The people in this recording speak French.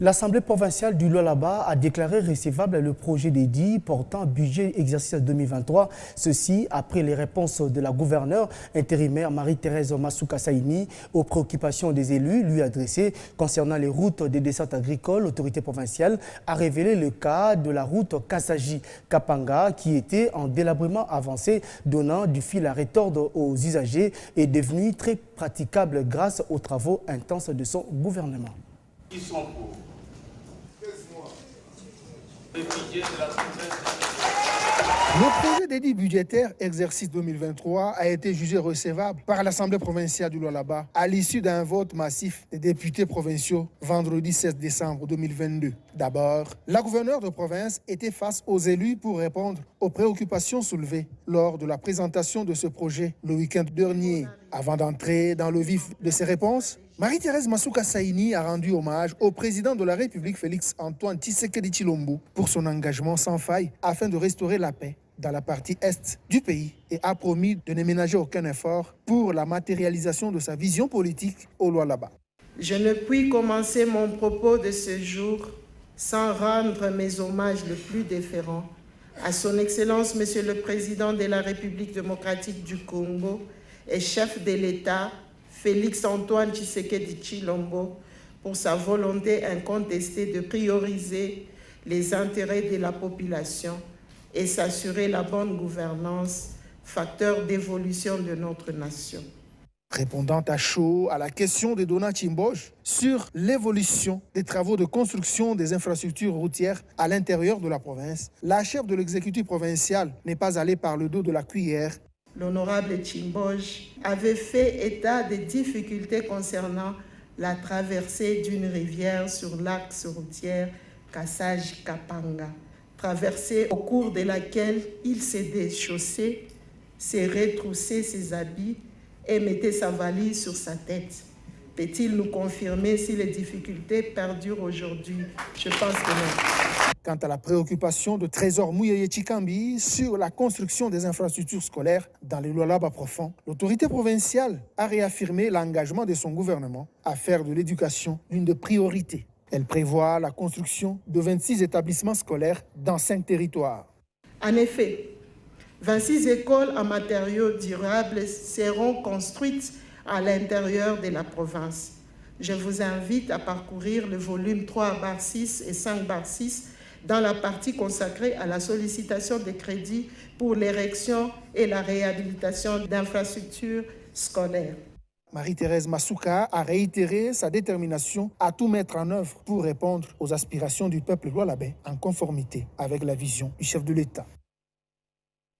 L'Assemblée provinciale du Lualaba a déclaré recevable le projet d'édit portant budget exercice 2023. Ceci après les réponses de la gouverneure intérimaire Marie-Thérèse Masuka Saini aux préoccupations des élus lui adressées concernant les routes des dessertes agricoles. L'autorité provinciale a révélé le cas de la route Kasaji-Kapanga qui était en délabrement avancé, donnant du fil à retordre aux usagers et devenue très praticable grâce aux travaux intenses de son gouvernement. Ils sont pour. Le projet d'édit budgétaire exercice 2023 a été jugé recevable par l'Assemblée provinciale du Lualaba à l'issue d'un vote massif des députés provinciaux vendredi 16 décembre 2022. D'abord, la gouverneure de province était face aux élus pour répondre aux préoccupations soulevées lors de la présentation de ce projet le week-end dernier. Avant d'entrer dans le vif de ses réponses, Marie-Thérèse Masuka Saini a rendu hommage au président de la République Félix Antoine Tshisekedi Tshilombo pour son engagement sans faille afin de restaurer la paix dans la partie est du pays et a promis de ne ménager aucun effort pour la matérialisation de sa vision politique au Lualaba. Je ne puis commencer mon propos de ce jour sans rendre mes hommages les plus déférents à son Excellence Monsieur le Président de la République démocratique du Congo et chef de l'État Félix Antoine Tshisekedi Tshilombo pour sa volonté incontestée de prioriser les intérêts de la population et s'assurer la bonne gouvernance, facteur d'évolution de notre nation. Répondant à chaud à la question de Donat Chimboj sur l'évolution des travaux de construction des infrastructures routières à l'intérieur de la province, la chef de l'exécutif provincial n'est pas allée par le dos de la cuillère. L'honorable Chimboj avait fait état des difficultés concernant la traversée d'une rivière sur l'axe routier Kasaji-Kapanga, traversée au cours de laquelle il s'est déchaussé, s'est retroussé ses habits et mettait sa valise sur sa tête. Peut-il nous confirmer si les difficultés perdurent aujourd'hui? Je pense que non. Quant à la préoccupation de Trésor Mouyeye Chikambi sur la construction des infrastructures scolaires dans les Lualaba profonds, l'autorité provinciale a réaffirmé l'engagement de son gouvernement à faire de l'éducation l'une des priorités. Elle prévoit la construction de 26 établissements scolaires dans 5 territoires. En effet, 26 écoles en matériaux durables seront construites à l'intérieur de la province. Je vous invite à parcourir le volume 3/6 et 5/6 dans la partie consacrée à la sollicitation de crédits pour l'érection et la réhabilitation d'infrastructures scolaires. Marie-Thérèse Masuka a réitéré sa détermination à tout mettre en œuvre pour répondre aux aspirations du peuple lualabais en conformité avec la vision du chef de l'État.